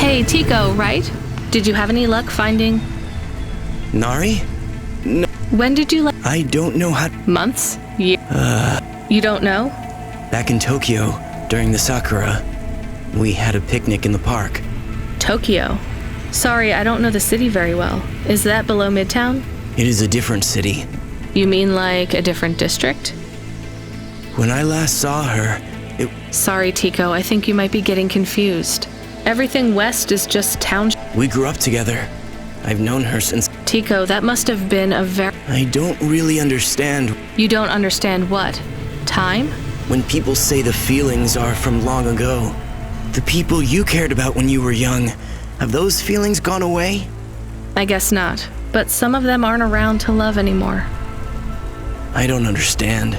Hey, Tico, right? Did you have any luck finding... Nari? No. When did you I don't know how... Months? Years? You don't know? Back in Tokyo, during the Sakura, we had a picnic in the park. Tokyo? Sorry, I don't know the city very well. Is that below Midtown? It is a different city. You mean like a different district? When I last saw her, it... Sorry, Tico, I think you might be getting confused. Everything west is just town... We grew up together. I've known her since... Tico, that must have been a very... I don't really understand. You don't understand what? Time? When people say the feelings are from long ago, the people you cared about when you were young, have those feelings gone away? I guess not, but some of them aren't around to love anymore. I don't understand.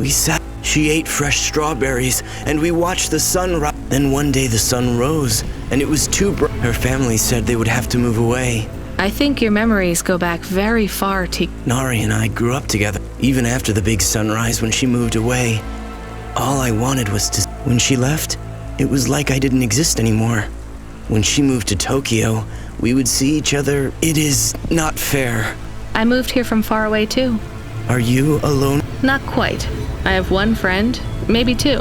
We sat... She ate fresh strawberries, and we watched the sun rise. Then one day the sun rose, and it was too bright. Her family said they would have to move away. I think your memories go back very far, Tico. Nari and I grew up together, even after the big sunrise when she moved away. All I wanted was to... When she left, it was like I didn't exist anymore. When she moved to Tokyo, we would see each other. It is not fair. I moved here from far away too. Are you alone? Not quite. I have one friend, maybe two.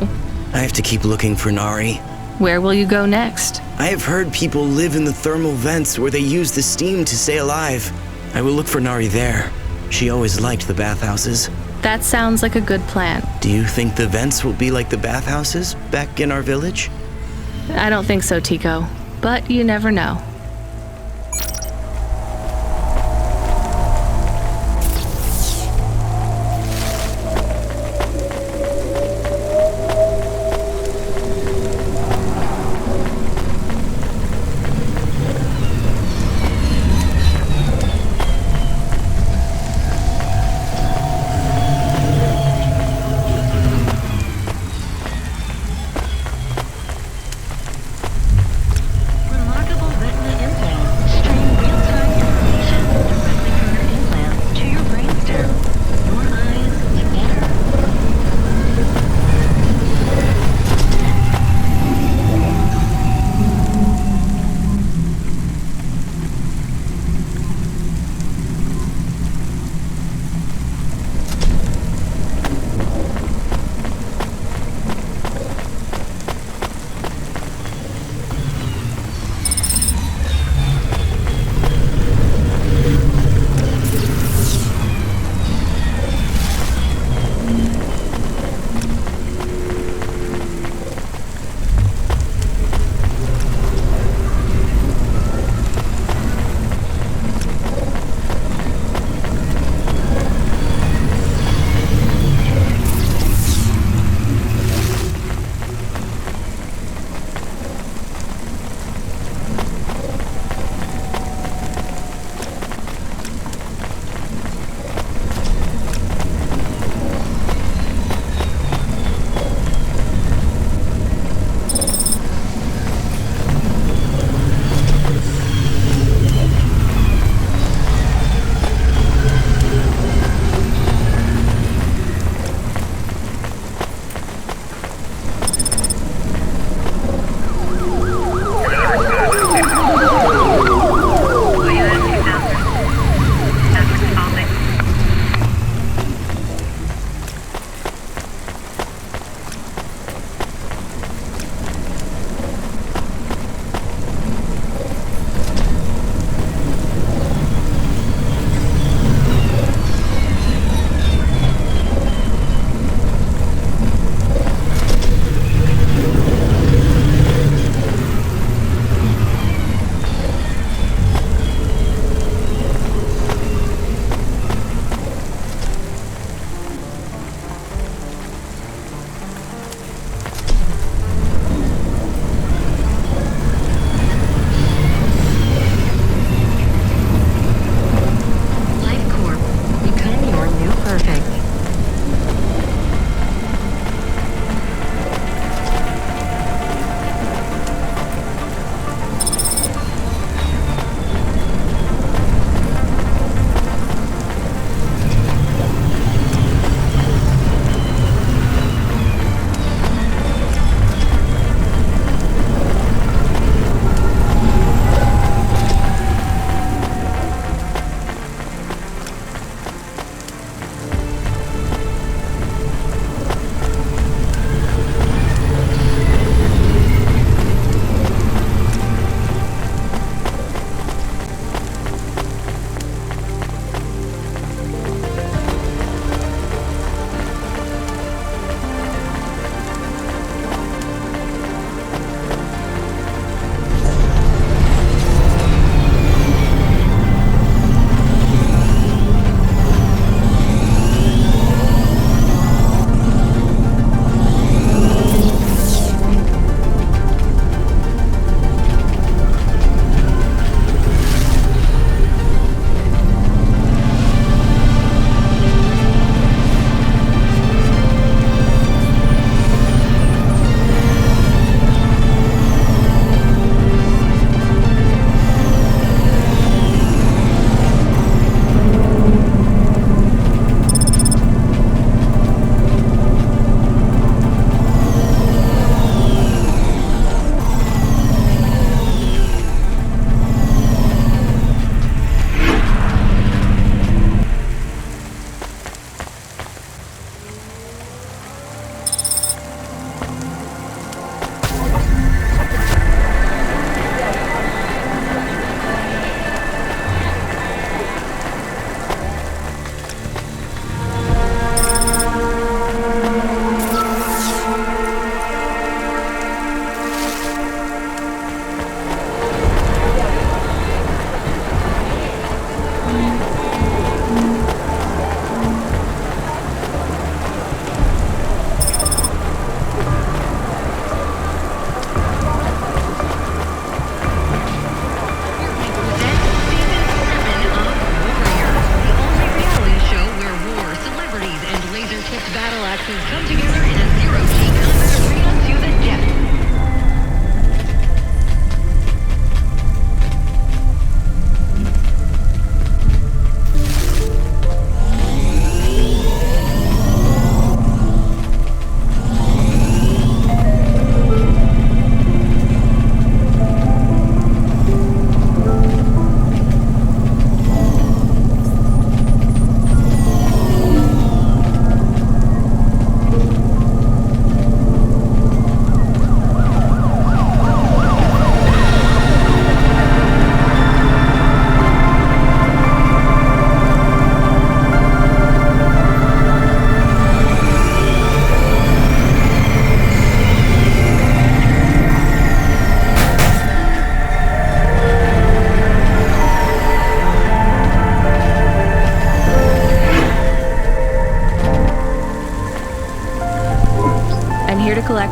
I have to keep looking for Nari. Where will you go next? I have heard people live in the thermal vents where they use the steam to stay alive. I will look for Nari there. She always liked the bathhouses. That sounds like a good plan. Do you think the vents will be like the bathhouses back in our village? I don't think so, Tico. But you never know. Remarkable retinal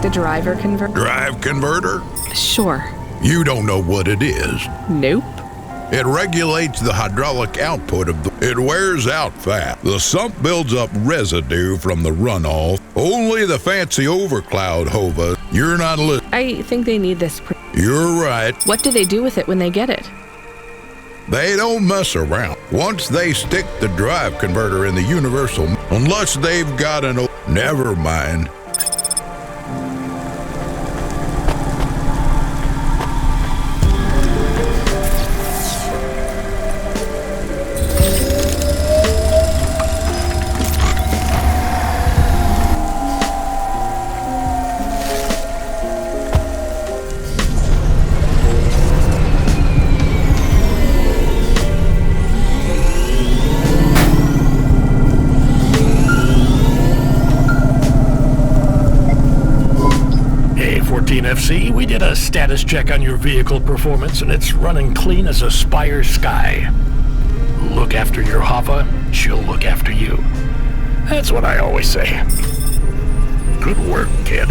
the driver converter? Drive converter? Sure. You don't know what it is. Nope. It regulates the hydraulic output of the... It wears out fast. The sump builds up residue from the runoff. Only the fancy overcloud hova. You're not listening. I think they need this. You're right. What do they do with it when they get it? They don't mess around. Once they stick the drive converter in the universal... Unless they've got an... Never mind. FC, we did a status check on your vehicle performance and it's running clean as a Spire sky. Look after your Hava, she'll look after you. That's what I always say. Good work, kid.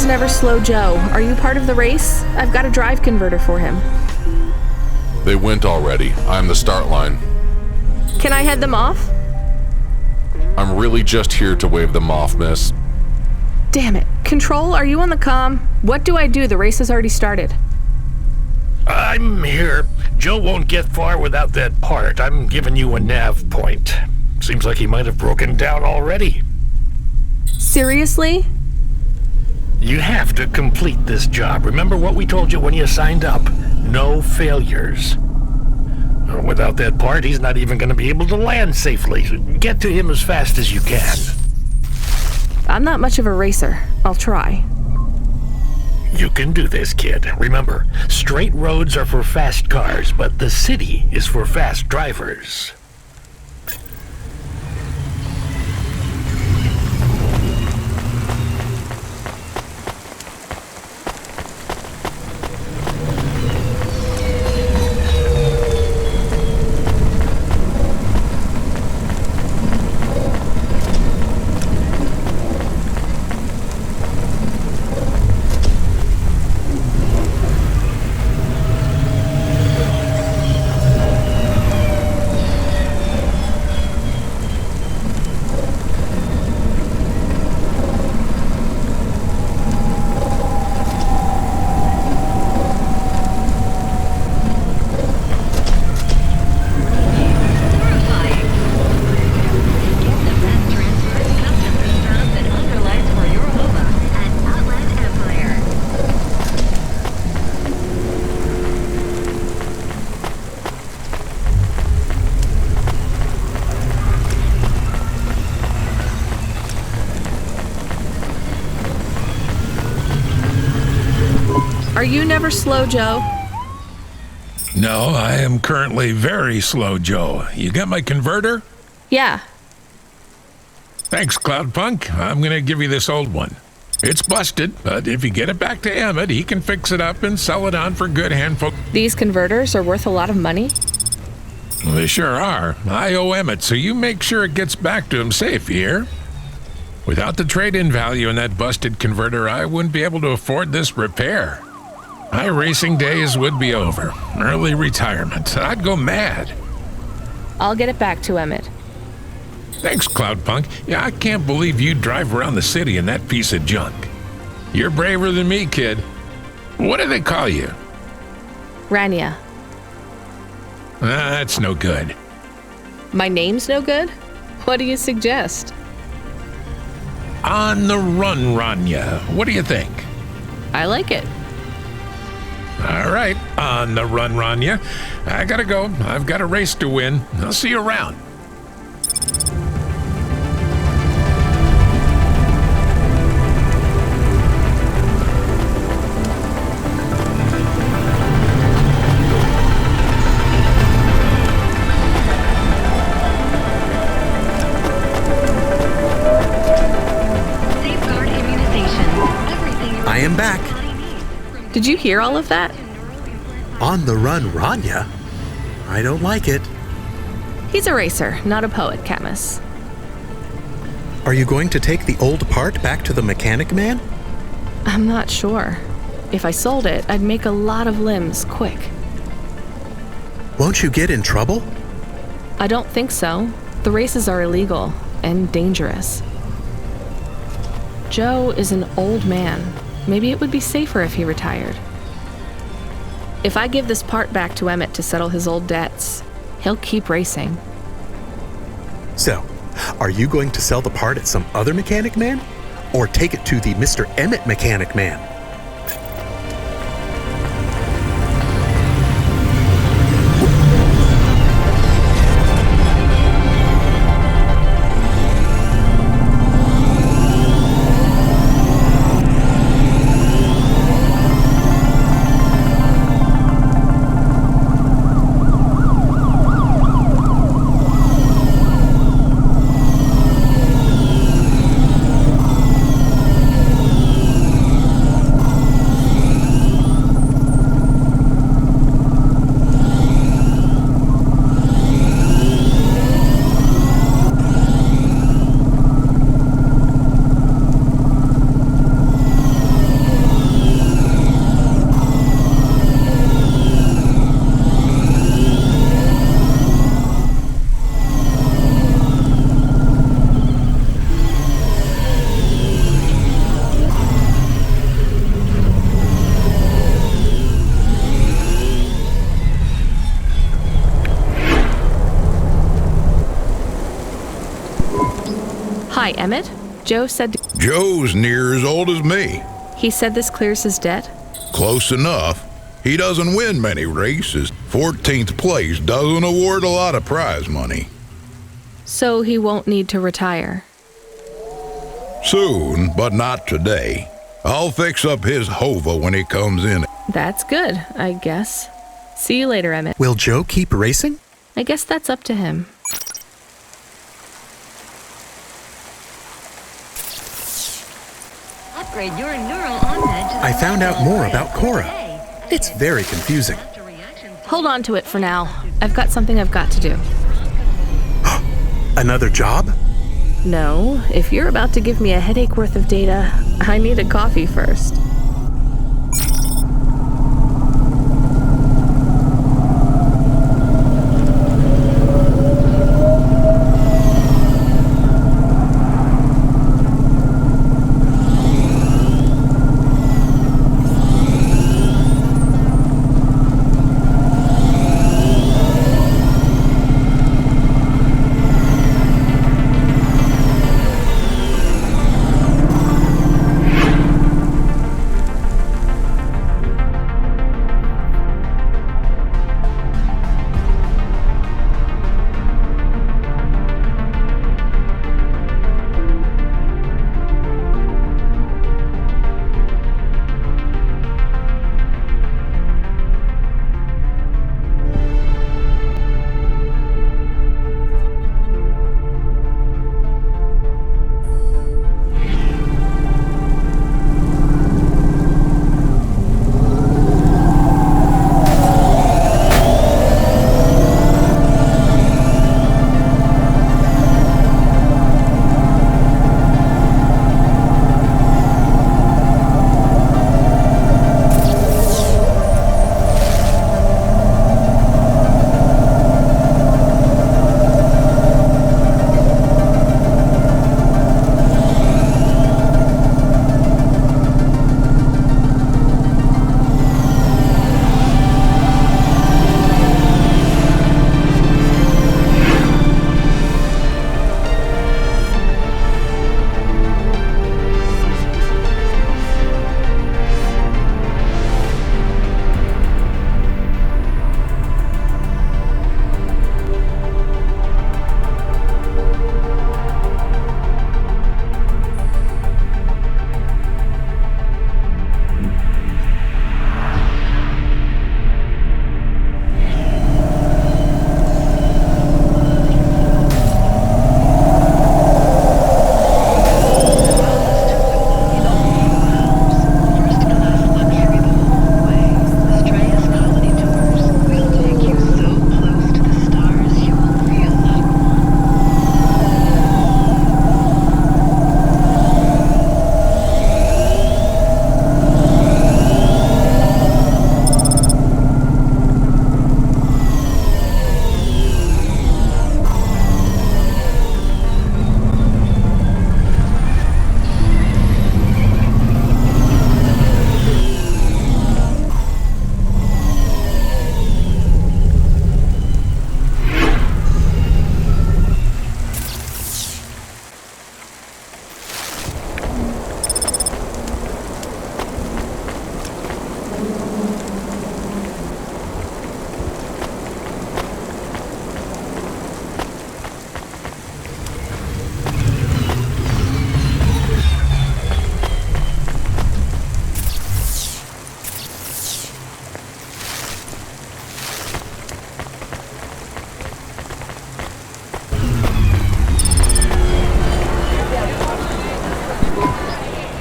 Never Slow Joe. Are you part of the race? I've got a drive converter for him. They went already. I'm the start line. Can I head them off? I'm really just here to wave them off, miss. Damn it. Control, are you on the comm? What do I do? The race has already started. I'm here. Joe won't get far without that part. I'm giving you a nav point. Seems like he might have broken down already. Seriously? You have to complete this job. Remember what we told you when you signed up? No failures. Without that part, he's not even going to be able to land safely. Get to him as fast as you can. I'm not much of a racer. I'll try. You can do this, kid. Remember, straight roads are for fast cars, but the city is for fast drivers. Are you Never Slow Joe? No, I am currently very slow, Joe. You got my converter? Yeah. Thanks, Cloudpunk. I'm gonna give you this old one. It's busted, but if you get it back to Emmett, he can fix it up and sell it on for good handful. These converters are worth a lot of money? They sure are. I owe Emmett, so you make sure it gets back to him safe, you hear? Without the trade-in value in that busted converter, I wouldn't be able to afford this repair. My racing days would be over. Early retirement. I'd go mad. I'll get it back to Emmett. Thanks, Cloudpunk. Yeah, I can't believe you drive around the city in that piece of junk. You're braver than me, kid. What do they call you? Rania. That's no good. My name's no good? What do you suggest? On the run, Rania. What do you think? I like it. All right, on the run, Rania. I gotta go. I've got a race to win. I'll see you around. I'm back. Did you hear all of that? On the run, Rania? I don't like it. He's a racer, not a poet, Camus. Are you going to take the old part back to the mechanic man? I'm not sure. If I sold it, I'd make a lot of limbs quick. Won't you get in trouble? I don't think so. The races are illegal and dangerous. Joe is an old man. Maybe it would be safer if he retired. If I give this part back to Emmett to settle his old debts, he'll keep racing. So, are you going to sell the part at some other mechanic man? Or take it to the Mr. Emmett mechanic man? Hi, Emmett. Joe said... Joe's near as old as me. He said this clears his debt? Close enough. He doesn't win many races. 14th place doesn't award a lot of prize money. So he won't need to retire. Soon, but not today. I'll fix up his Hova when he comes in. That's good, I guess. See you later, Emmett. Will Joe keep racing? I guess that's up to him. Upgrade your neural on-med to the I found out more level about Cora. today. It's very confusing. Hold on to it for now. I've got something I've got to do. Another job? No, if you're about to give me a headache worth of data, I need a coffee first.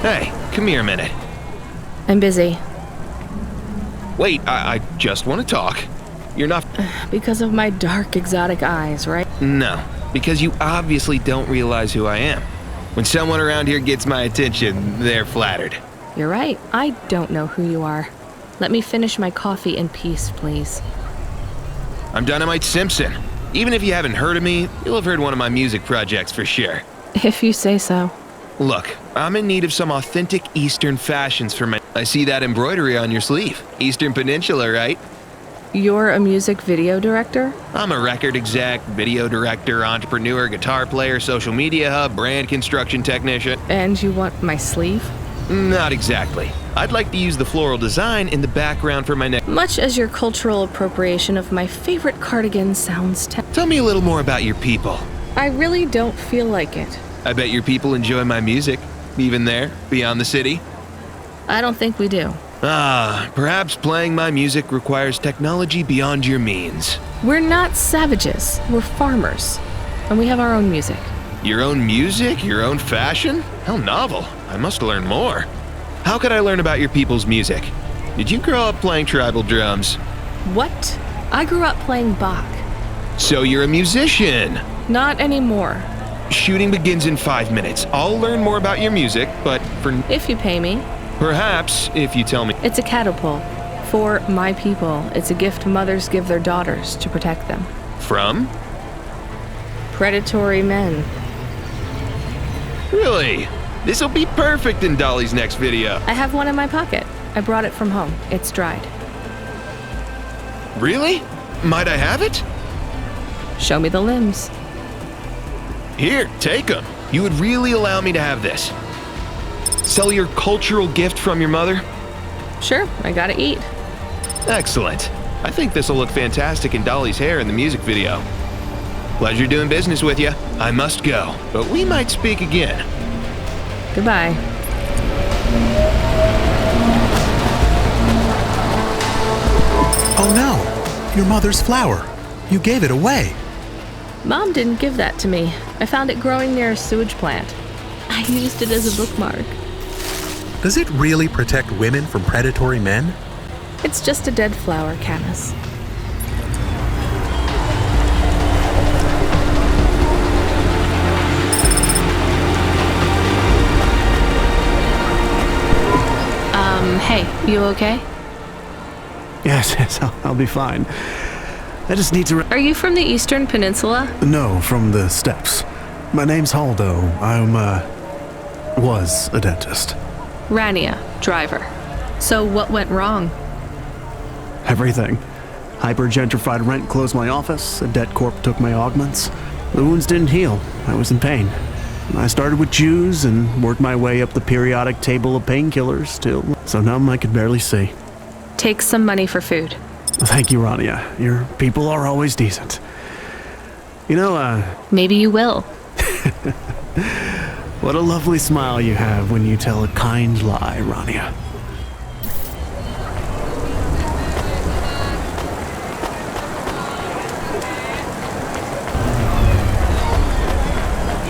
Hey, come here a minute. I'm busy. Wait, I just want to talk. You're not... Because of my dark, exotic eyes, right? No, because you obviously don't realize who I am. When someone around here gets my attention, they're flattered. You're right. I don't know who you are. Let me finish my coffee in peace, please. I'm Dynamite Simpson. Even if you haven't heard of me, you'll have heard one of my music projects for sure. If you say so. Look, I'm in need of some authentic Eastern fashions for my... I see that embroidery on your sleeve. Eastern Peninsula, right? You're a music video director? I'm a record exec, video director, entrepreneur, guitar player, social media hub, brand construction technician. And you want my sleeve? Not exactly. I'd like to use the floral design in the background for my next... Much as your cultural appropriation of my favorite cardigan sounds Tell me a little more about your people. I really don't feel like it. I bet your people enjoy my music. Even there, beyond the city. I don't think we do. Perhaps playing my music requires technology beyond your means. We're not savages. We're farmers. And we have our own music. Your own music? Your own fashion? How novel. I must learn more. How could I learn about your people's music? Did you grow up playing tribal drums? What? I grew up playing Bach. So you're a musician? Not anymore. Shooting begins in 5 minutes. I'll learn more about your music, but for... If you pay me. Perhaps, if you tell me. It's a catapult. For my people, it's a gift mothers give their daughters to protect them. From? Predatory men. Really? This'll be perfect in Dolly's next video. I have one in my pocket. I brought it from home. It's dried. Really? Might I have it? Show me the limbs. Here, take them. You would really allow me to have this? Sell your cultural gift from your mother? Sure, I gotta eat. Excellent. I think this will look fantastic in Dolly's hair in the music video. Pleasure doing business with you. I must go, but we might speak again. Goodbye. Oh no, your mother's flower. You gave it away. Mom didn't give that to me. I found it growing near a sewage plant. I used it as a bookmark. Does it really protect women from predatory men? It's just a dead flower, Camus. Hey, you okay? Yes, I'll be fine. I just need to... Are you from the Eastern Peninsula? No, from the steppes. My name's Haldo. Was a dentist. Rania, driver. So what went wrong? Everything. Hyper-gentrified rent closed my office, a debt corp took my augments. The wounds didn't heal. I was in pain. I started with Jews and worked my way up the periodic table of painkillers till so numb I could barely see. Take some money for food. Thank you, Rania. Your people are always decent. You know, Maybe you will. What a lovely smile you have when you tell a kind lie, Rania.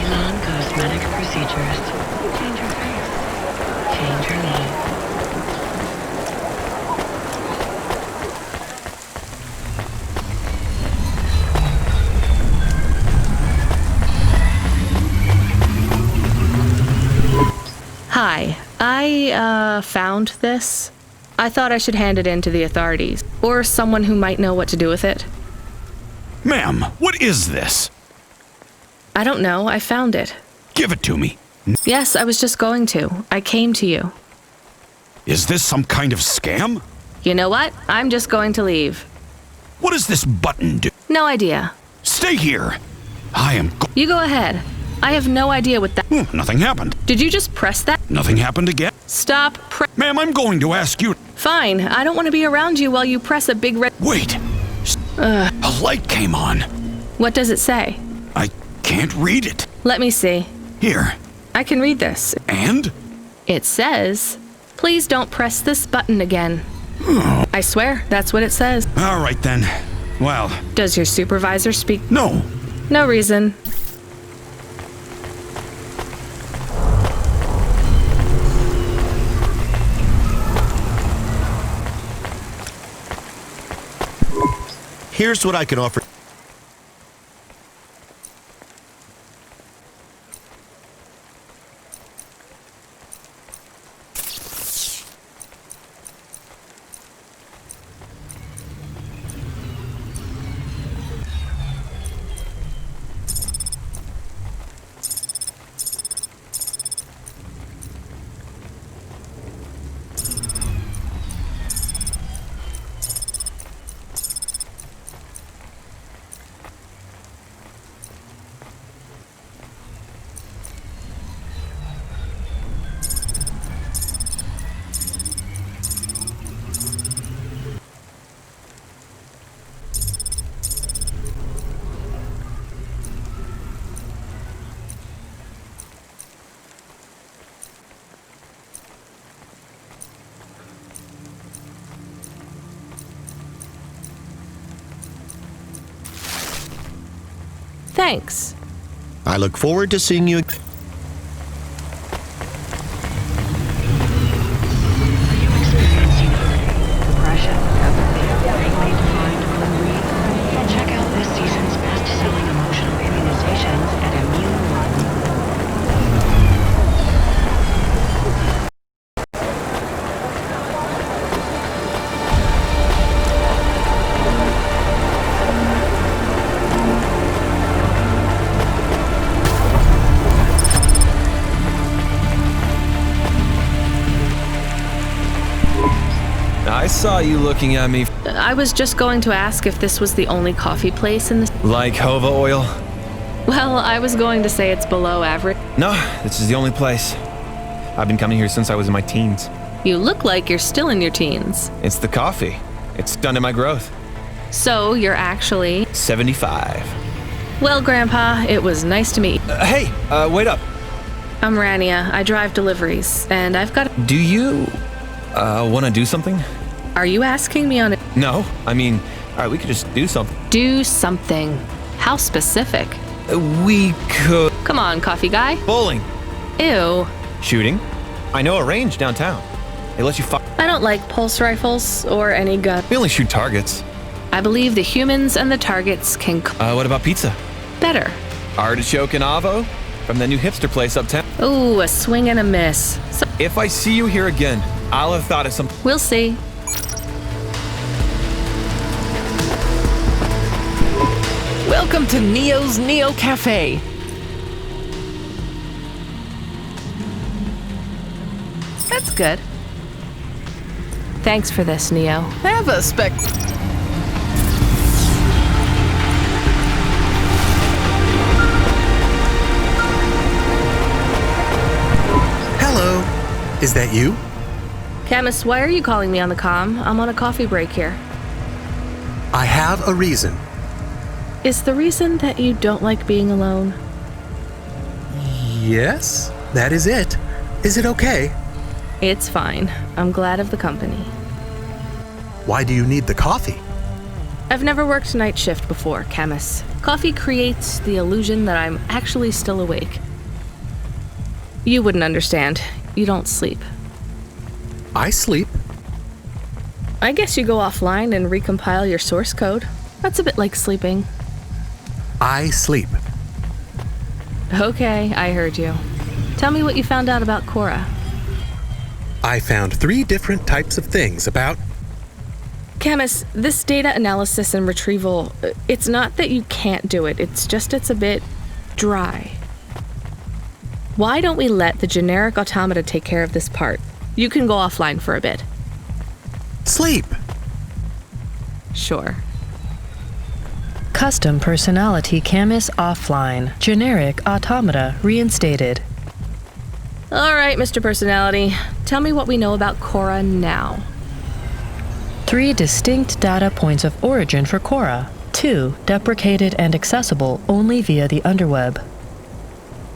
Non-cosmetic procedures. Change your face. Change your name. Hi, I found this. I thought I should hand it in to the authorities, or someone who might know what to do with it. Ma'am, what is this? I don't know, I found it. Give it to me. Yes, I was just going to. I came to you. Is this some kind of scam? You know what? I'm just going to leave. What does this button do? No idea. Stay here. I am You go ahead. I have no idea what that... Nothing happened. Did you just press that? Nothing happened again. Stop Ma'am, I'm going to ask you. Fine, I don't want to be around you while you press a big red... Wait. A light came on. What does it say? I can't read it. Let me see. Here. I can read this. And? It says, please don't press this button again. I swear, that's what it says. All right then. Well. Does your supervisor speak? No. No reason. Here's what I can offer. Thanks. I look forward to seeing you. Depression, empathy, greatly defined memory. Check out this season's best-selling emotional immunizations at Immune1. I saw you looking at me. I was just going to ask if this was the only coffee place in this. Like Hova oil? Well, I was going to say it's below average. No, this is the only place. I've been coming here since I was in my teens. You look like you're still in your teens. It's the coffee. It's stunted my growth. So you're actually 75. Well, Grandpa, it was nice to meet you. Hey, wait up. I'm Rania. I drive deliveries, and I've got. Do you want to do something? Are you asking me on it? No, I mean, all right, we could just do something. Do something. How specific? We could. Come on, coffee guy. Bowling. Ew. Shooting. I know a range downtown. They let you I don't like pulse rifles or any gun. We only shoot targets. I believe the humans and the targets can. What about pizza? Better. Artichoke and avo from the new hipster place uptown. Ooh, a swing and a miss. If I see you here again, I'll have thought of something. We'll see. Welcome to Neo's Neo Cafe. That's good. Thanks for this, Neo. Have a spec. Hello. Is that you? Camus, why are you calling me on the comm? I'm on a coffee break here. I have a reason. Is the reason that you don't like being alone? Yes, that is it. Is it okay? It's fine. I'm glad of the company. Why do you need the coffee? I've never worked night shift before, Camus. Coffee creates the illusion that I'm actually still awake. You wouldn't understand. You don't sleep. I sleep. I guess you go offline and recompile your source code. That's a bit like sleeping. I sleep. Okay, I heard you. Tell me what you found out about Cora. I found 3 different types of things about... Camus, this data analysis and retrieval, it's not that you can't do it, it's just it's a bit dry. Why don't we let the generic automata take care of this part? You can go offline for a bit. Sleep! Sure. Custom personality Camus offline. Generic automata reinstated. All right, Mr. Personality. Tell me what we know about Cora now. 3 distinct data points of origin for Cora. 2 deprecated and accessible only via the underweb.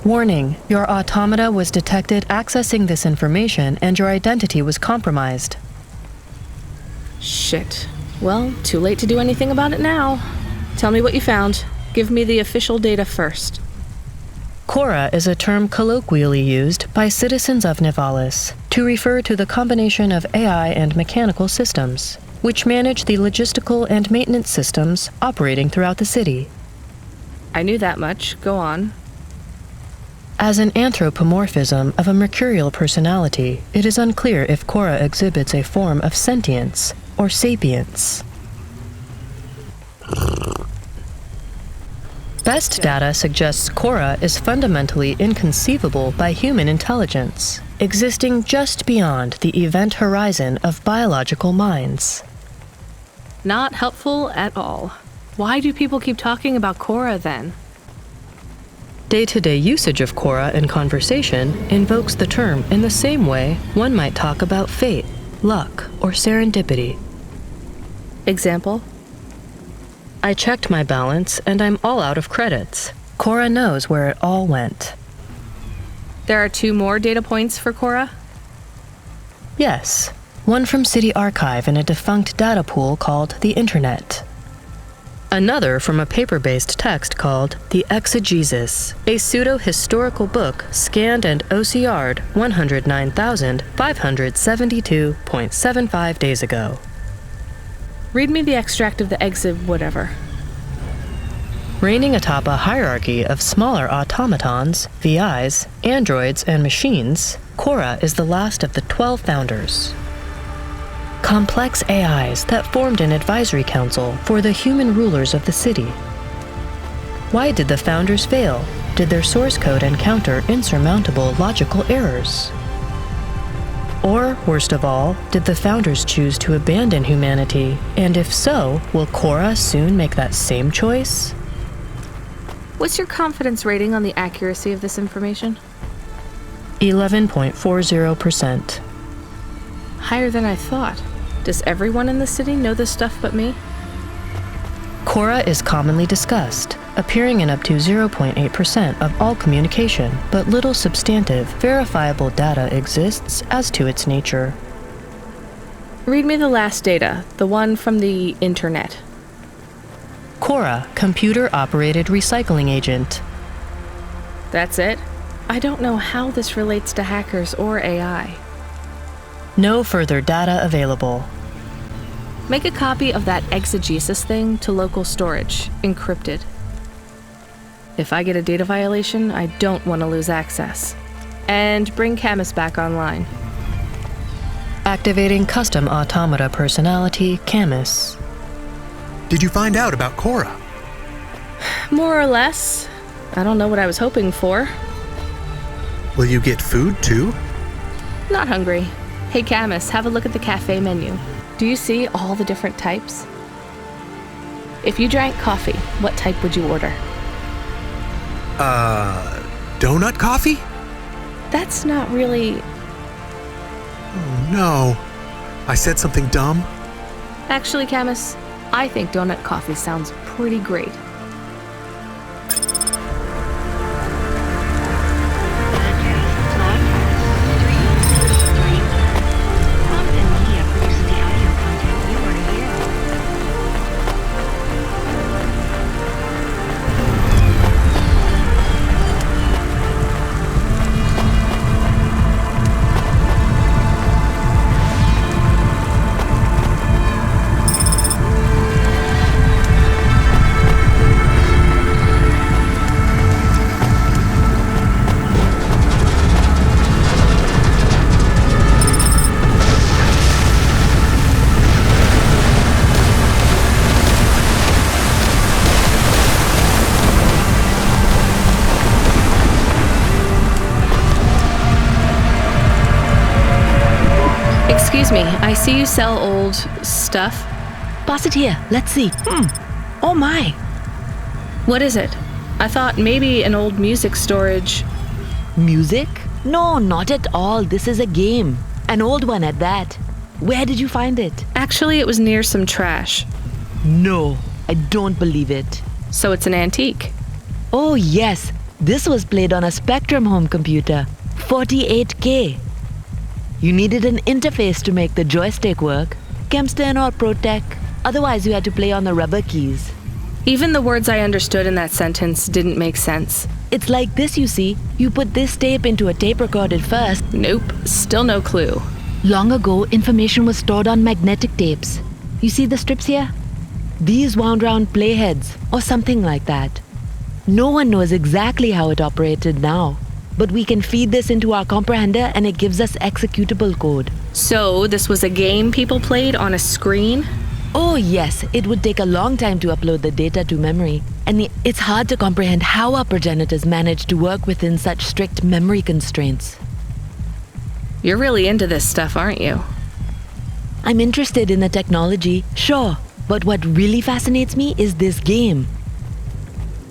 Warning, your automata was detected accessing this information and your identity was compromised. Shit. Well, too late to do anything about it now. Tell me what you found. Give me the official data first. Cora is a term colloquially used by citizens of Nivalis to refer to the combination of AI and mechanical systems, which manage the logistical and maintenance systems operating throughout the city. I knew that much. Go on. As an anthropomorphism of a mercurial personality, it is unclear if Cora exhibits a form of sentience or sapience. Best data suggests Cora is fundamentally inconceivable by human intelligence, existing just beyond the event horizon of biological minds. Not helpful at all. Why do people keep talking about Cora then? Day-to-day usage of Cora in conversation invokes the term in the same way one might talk about fate, luck, or serendipity. Example? I checked my balance and I'm all out of credits. Cora knows where it all went. There are 2 more data points for Cora? Yes. One from City Archive in a defunct data pool called the Internet. Another from a paper-based text called the Exegesis, a pseudo-historical book scanned and OCR'd 109,572.75 days ago. Read me the extract of the exib whatever. Reigning atop a hierarchy of smaller automatons, VIs, androids, and machines, Cora is the last of the 12 founders. Complex AIs that formed an advisory council for the human rulers of the city. Why did the founders fail? Did their source code encounter insurmountable logical errors? Or, worst of all, did the founders choose to abandon humanity? And if so, will Cora soon make that same choice? What's your confidence rating on the accuracy of this information? 11.40%. Higher than I thought. Does everyone in the city know this stuff but me? Cora is commonly discussed, appearing in up to 0.8% of all communication, but little substantive, verifiable data exists as to its nature. Read me the last data, the one from the Internet. Cora, computer-operated recycling agent. That's it? I don't know how this relates to hackers or AI. No further data available. Make a copy of that exegesis thing to local storage, encrypted. If I get a data violation, I don't want to lose access. And bring Camus back online. Activating custom automata personality, Camus. Did you find out about Cora? More or less. I don't know what I was hoping for. Will you get food too? Not hungry. Hey Camus, have a look at the cafe menu. Do you see all the different types? If you drank coffee, what type would you order? Donut coffee? That's not really... Oh no. I said something dumb? Actually, Camus, I think donut coffee sounds pretty great. Excuse me, I see you sell old stuff. Pass it here, let's see. Oh my. What is it? I thought maybe an old music storage. Music? No, not at all. This is a game. An old one at that. Where did you find it? Actually, it was near some trash. No, I don't believe it. So it's an antique. Oh, yes. This was played on a Spectrum home computer. 48K. You needed an interface to make the joystick work. Kempster or Protec. Otherwise, you had to play on the rubber keys. Even the words I understood in that sentence didn't make sense. It's like this, you see. You put this tape into a tape recorder first. Nope, still no clue. Long ago, information was stored on magnetic tapes. You see the strips here? These wound round playheads, or something like that. No one knows exactly how it operated now, but we can feed this into our comprehender and it gives us executable code. So, this was a game people played on a screen? Oh yes, it would take a long time to upload the data to memory, and it's hard to comprehend how our progenitors managed to work within such strict memory constraints. You're really into this stuff, aren't you? I'm interested in the technology, sure, but what really fascinates me is this game.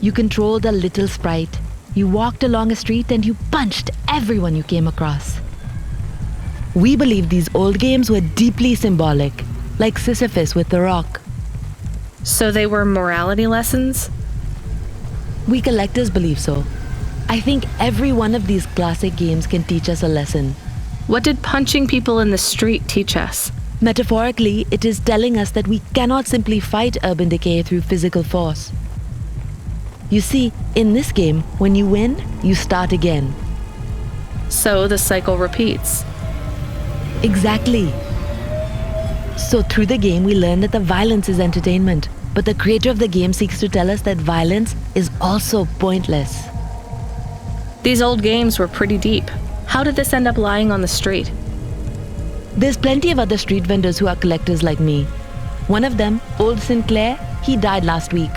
You controlled a little sprite. You walked along a street and you punched everyone you came across. We believe these old games were deeply symbolic, like Sisyphus with the rock. So they were morality lessons? We collectors believe so. I think every one of these classic games can teach us a lesson. What did punching people in the street teach us? Metaphorically, it is telling us that we cannot simply fight urban decay through physical force. You see, in this game, when you win, you start again. So the cycle repeats. Exactly. So through the game, we learn that the violence is entertainment, but the creator of the game seeks to tell us that violence is also pointless. These old games were pretty deep. How did this end up lying on the street? There's plenty of other street vendors who are collectors like me. One of them, Old Sinclair, he died last week.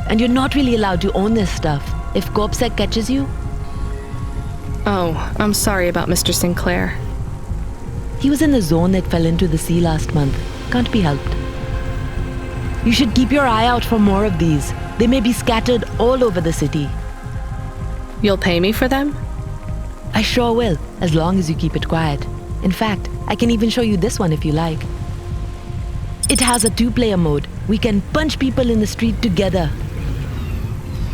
And you're not really allowed to own this stuff. If CorpSec catches you... Oh, I'm sorry about Mr. Sinclair. He was in the zone that fell into the sea last month. Can't be helped. You should keep your eye out for more of these. They may be scattered all over the city. You'll pay me for them? I sure will, as long as you keep it quiet. In fact, I can even show you this one if you like. It has a 2-player mode. We can punch people in the street together.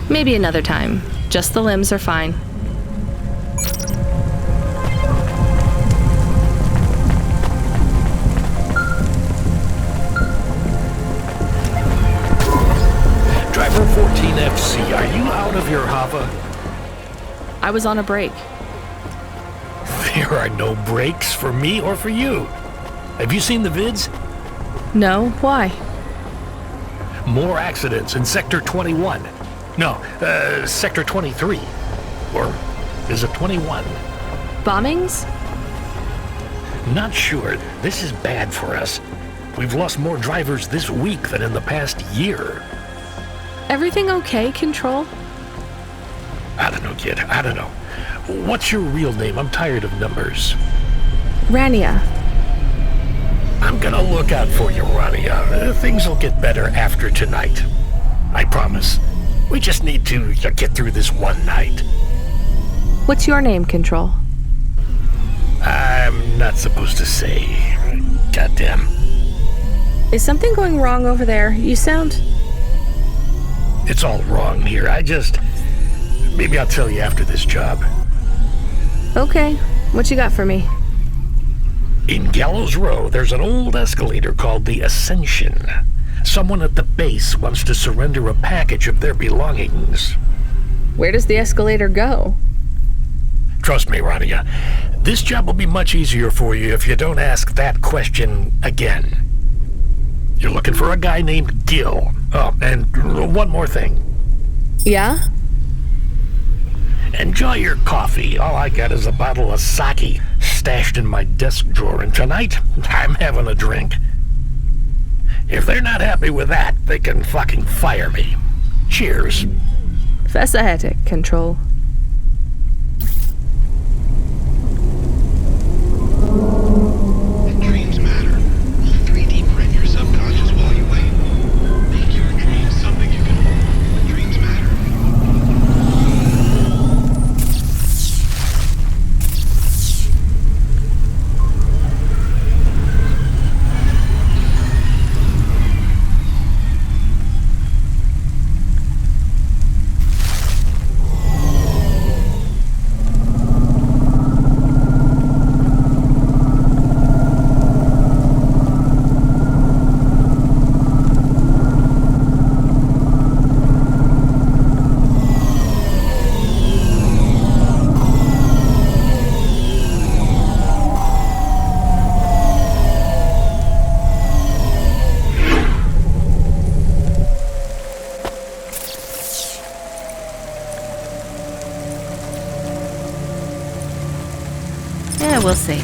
Maybe another time. Just the limbs are fine. Driver 14FC, are you out of your Hava? I was on a break. There are no breaks for me or for you. Have you seen the vids? No, why? More accidents in Sector 21. No, Sector 23. Or is it 21? Bombings? Not sure. This is bad for us. We've lost more drivers this week than in the past year. Everything okay, Control? I don't know, kid. I don't know. What's your real name? I'm tired of numbers. Rania. I'm gonna look out for you, Rania. Things will get better after tonight. I promise. We just need to get through this one night. What's your name, Control? I'm not supposed to say. Goddamn. Is something going wrong over there? You sound... It's all wrong here. Maybe I'll tell you after this job. Okay. What you got for me? In Gallows Row, there's an old escalator called the Ascension. Someone at the base wants to surrender a package of their belongings. Where does the escalator go? Trust me, Rania. This job will be much easier for you if you don't ask that question again. You're looking for a guy named Gil. Oh, and one more thing. Yeah? Enjoy your coffee. All I got is a bottle of sake stashed in my desk drawer, and tonight, I'm having a drink. If they're not happy with that, they can fucking fire me. Cheers. Fesahetic, Control. Dreams matter. 3D print your subconscious while you wait. Make your dreams something you can hold. Dreams matter. We'll see.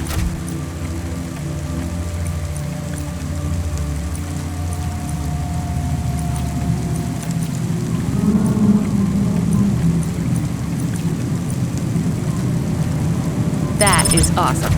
That is awesome.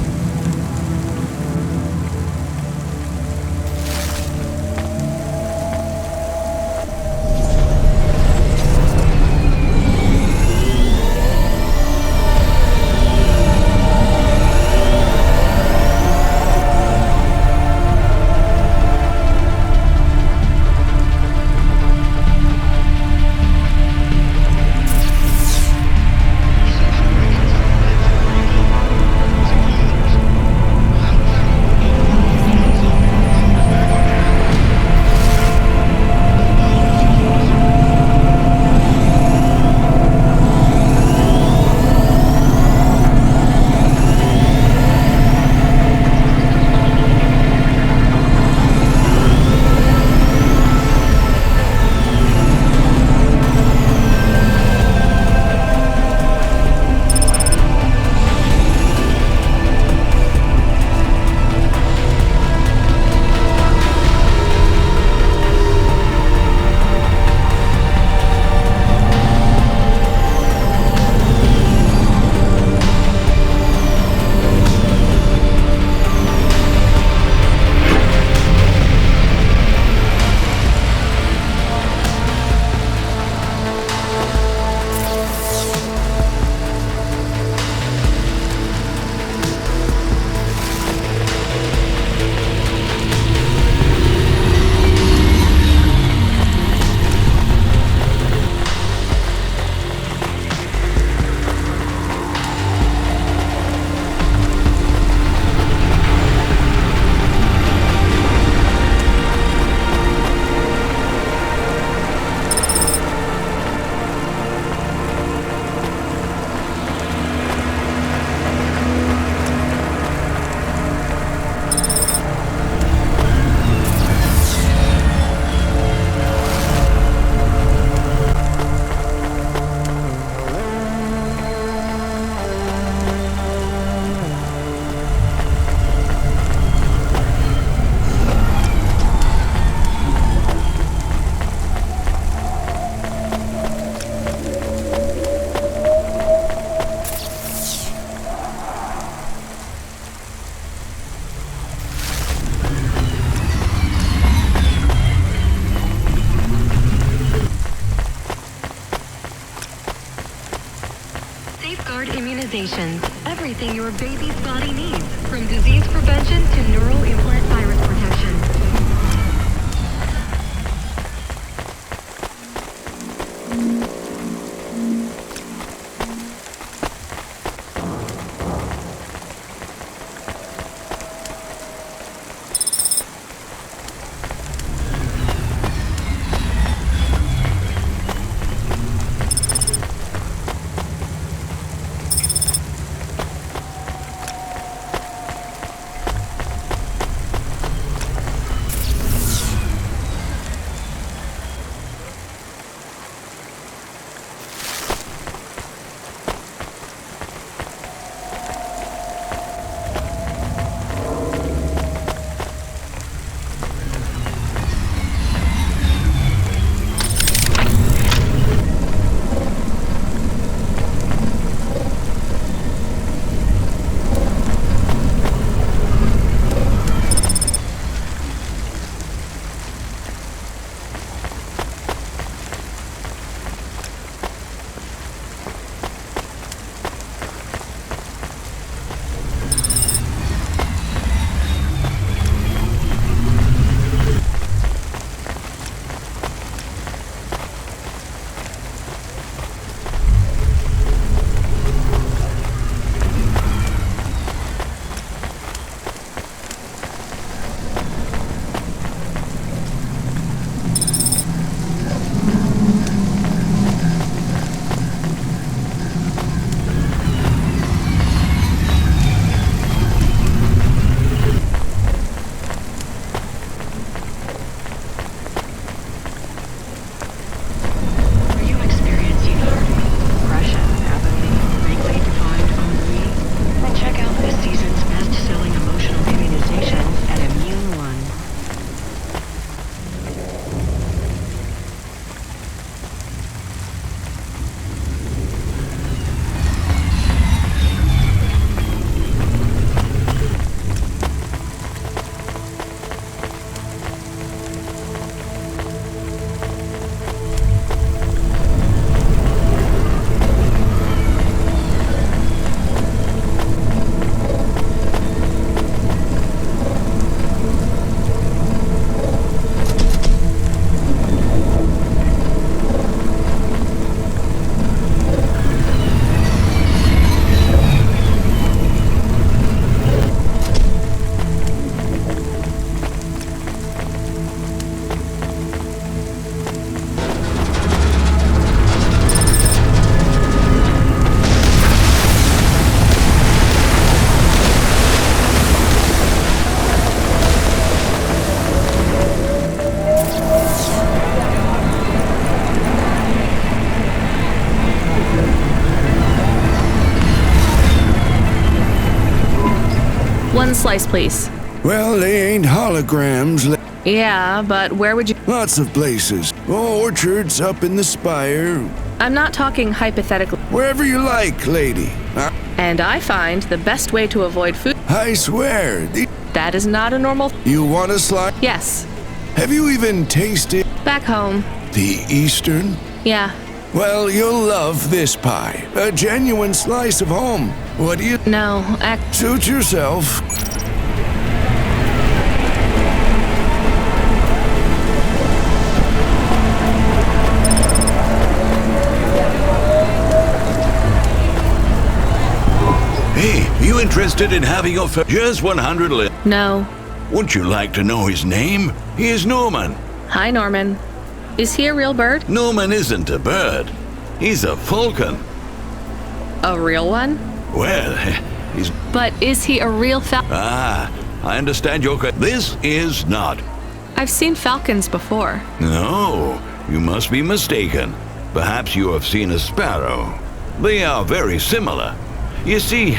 Immunizations. Everything your baby's body needs, from disease prevention to neural implant virus protection. slice, please. Well, they ain't holograms. Yeah, but where would you... Lots of places. Orchards up in the spire. I'm not talking hypothetically. Wherever you like, lady. And I find the best way to avoid food... I swear. That is not a normal... You want a slice? Yes. Have you even tasted... Back home. The Eastern? Yeah. Well, you'll love this pie. A genuine slice of home. What do you... No, Suit yourself. Hey, you interested in having your just 100 left? No. Would you like to know his name? He is Norman. Hi, Norman. Is he a real bird? Norman isn't a bird. He's a falcon. A real one? Well, he's... But is he a real falcon? Ah, I understand your question. This is not. I've seen falcons before. No, you must be mistaken. Perhaps you have seen a sparrow. They are very similar. You see...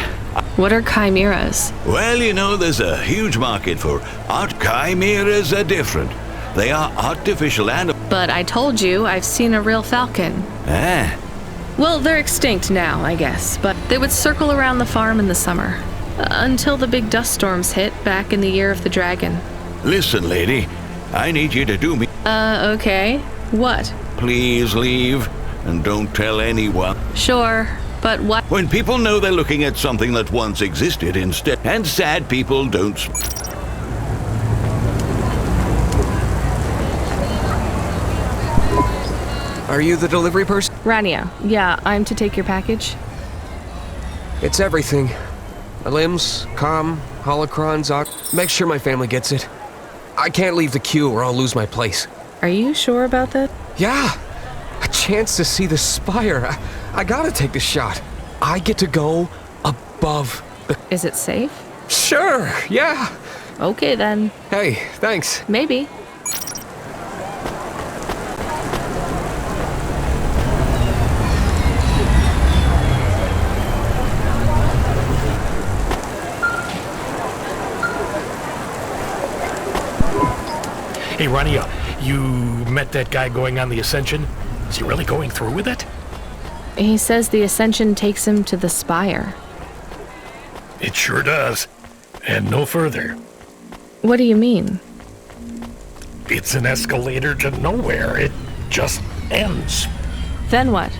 What are chimeras? Well, you know, there's a huge market for art. Chimeras are different. They are artificial animals. But I told you I've seen a real falcon. Ah. Well, they're extinct now, I guess, but they would circle around the farm in the summer. Until the big dust storms hit back in the year of the dragon. Listen, lady, I need you to do me... Okay. What? Please leave, and don't tell anyone. Sure, but what? When people know they're looking at something that once existed instead, and sad people don't... Are you the delivery person? Rania, yeah, I'm to take your package. It's everything. My limbs, comm, holocrons, make sure my family gets it. I can't leave the queue or I'll lose my place. Are you sure about that? Yeah! A chance to see the spire. I gotta take the shot. I get to go above the... Is it safe? Sure, yeah! Okay then. Hey, thanks. Maybe. Hey, Rania, you met that guy going on the Ascension? Is he really going through with it? He says the Ascension takes him to the spire. It sure does. And no further. What do you mean? It's an escalator to nowhere. It just ends. Then what?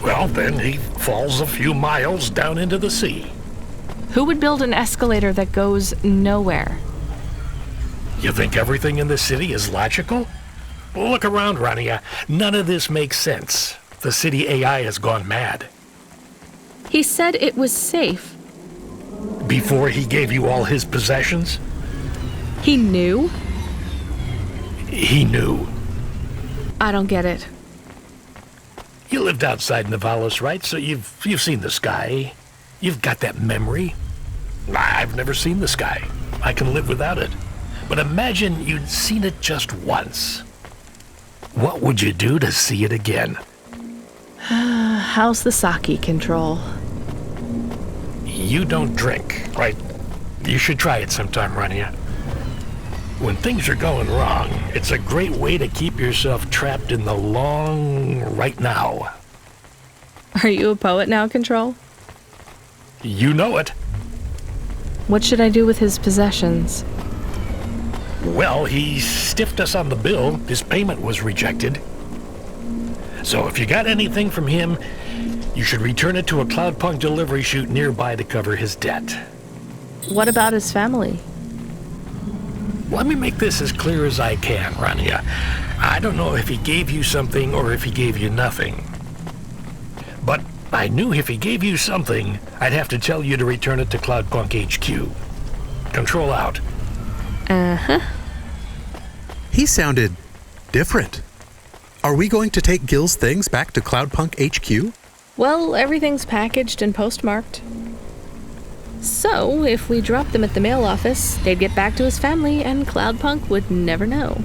Well, then he falls a few miles down into the sea. Who would build an escalator that goes nowhere? You think everything in the city is logical? Look around, Rania. None of this makes sense. The city AI has gone mad. He said it was safe. Before he gave you all his possessions? He knew? He knew. I don't get it. You lived outside Nivalis, right? So you've seen the sky. You've got that memory. I've never seen the sky. I can live without it. But imagine you'd seen it just once. What would you do to see it again? How's the sake control? You don't drink, right? You should try it sometime, Rania. When things are going wrong, it's a great way to keep yourself trapped in the long right now. Are you a poet now, Control? You know it. What should I do with his possessions? Well, he stiffed us on the bill. His payment was rejected. So if you got anything from him, you should return it to a Cloudpunk delivery chute nearby to cover his debt. What about his family? Let me make this as clear as I can, Rania. I don't know if he gave you something or if he gave you nothing. But I knew if he gave you something, I'd have to tell you to return it to Cloudpunk HQ. Control out. Uh-huh. He sounded different. Are we going to take Gil's things back to Cloudpunk HQ? Well, everything's packaged and postmarked. So, if we dropped them at the mail office, they'd get back to his family and Cloudpunk would never know.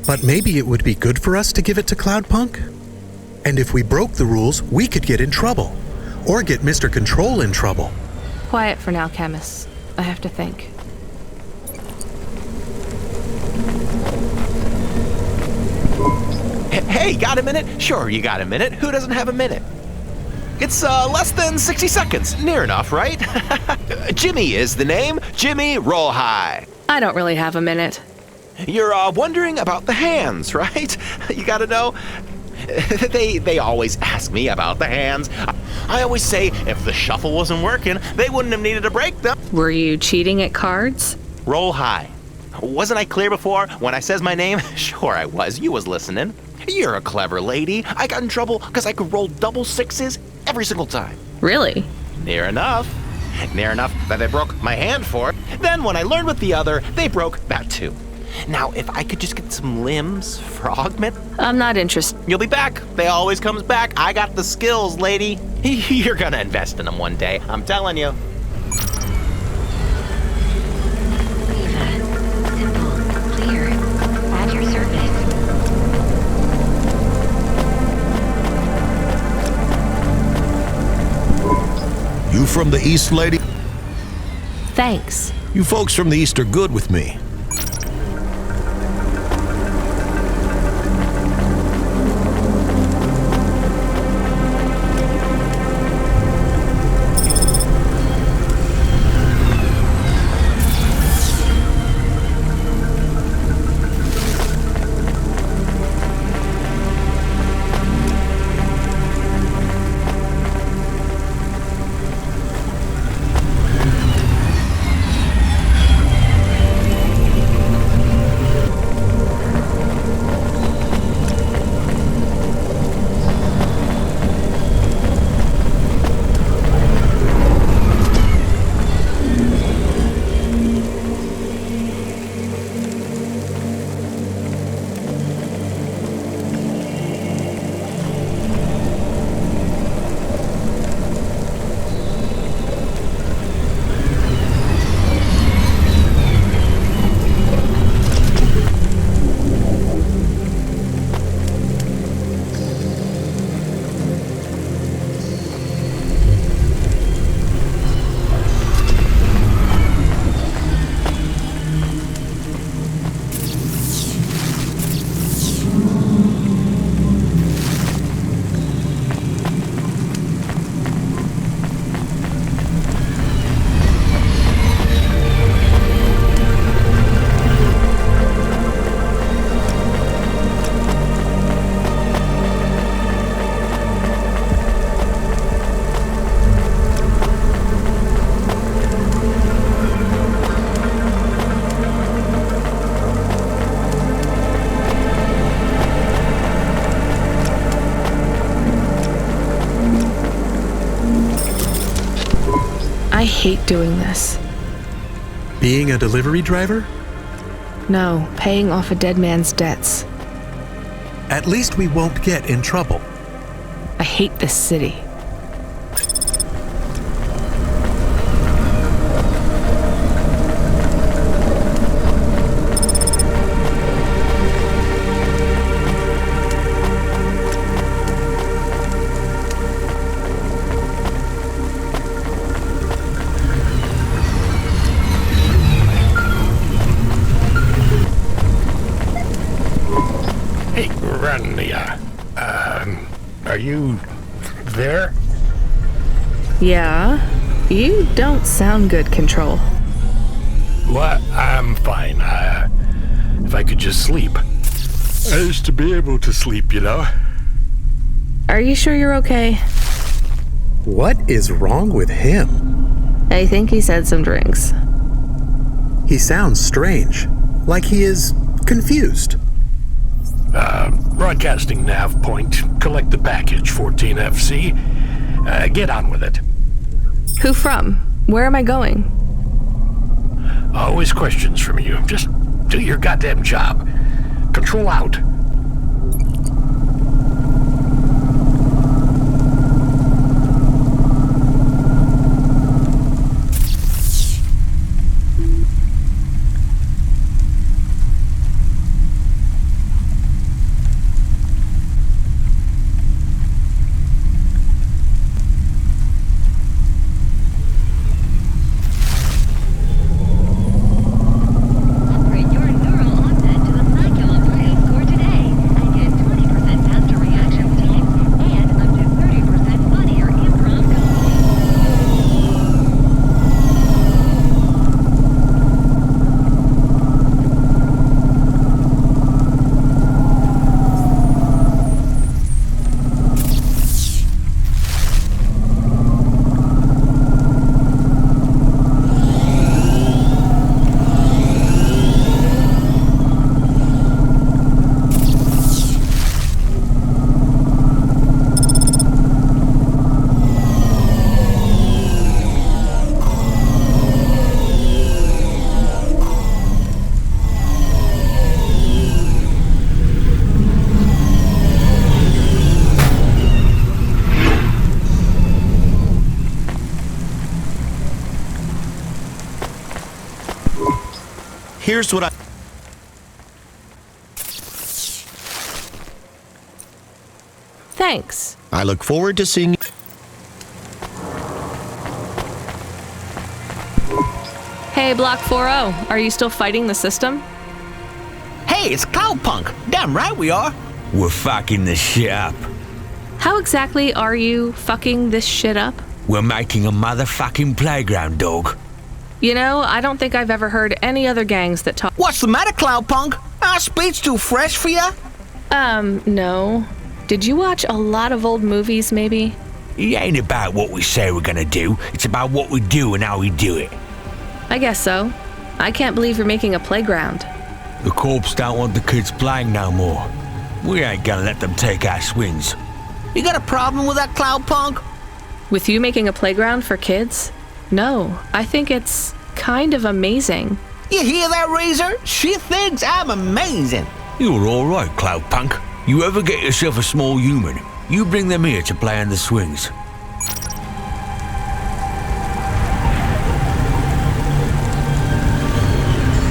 But maybe it would be good for us to give it to Cloudpunk? And if we broke the rules, we could get in trouble. Or get Mr. Control in trouble. quiet for now, Camus. I have to think. Hey, got a minute? Sure, you got a minute. Who doesn't have a minute? It's less than 60 seconds. Near enough, right? Jimmy is the name. Jimmy, roll high. I don't really have a minute. You're wondering about the hands, right? You gotta know. They always ask me about the hands. I always say if the shuffle wasn't working, they wouldn't have needed to break them. Were you cheating at cards? Roll high. Wasn't I clear before when I says my name? Sure I was. You was listening. You're a clever lady. I got in trouble because I could roll double sixes every single time. Really? Near enough. Near enough that they broke my hand for it. Then when I learned with the other, they broke that too. Now, if I could just get some limbs for augment. I'm not interested. You'll be back. They always comes back. I got the skills, lady. You're gonna invest in them one day. I'm telling you. You from the East, lady? Thanks. You folks from the East are good with me. I hate doing this. Being a delivery driver? No, paying off a dead man's debts. At least we won't get in trouble. I hate this city. Are you there? Yeah? You don't sound good, Control. Well, I'm fine. If I could just sleep. I used to be able to sleep, you know. Are you sure you're okay? What is wrong with him? I think he said some drinks. He sounds strange, like he is confused. Broadcasting nav point. Collect the package, 14FC. Get on with it. Who from? Where am I going? Always questions from you. Just do your goddamn job. Control out. Here's what I... Thanks. I look forward to seeing... Hey, Block 4-0, are you still fighting the system? Hey, it's Cloudpunk. Damn right we are. We're fucking this shit up. How exactly are you fucking this shit up? We're making a motherfucking playground, dog. You know, I don't think I've ever heard any other gangs that talk. What's the matter, Cloudpunk? Our speech too fresh for ya? No. Did you watch a lot of old movies, maybe? It ain't about what we say we're gonna do. It's about what we do and how we do it. I guess so. I can't believe you're making a playground. The corps don't want the kids playing no more. We ain't gonna let them take our swings. You got a problem with that, Cloudpunk? With you making a playground for kids? No, I think it's kind of amazing. You hear that, Razor? She thinks I'm amazing. You're alright, Cloudpunk. You ever get yourself a small human, you bring them here to play on the swings.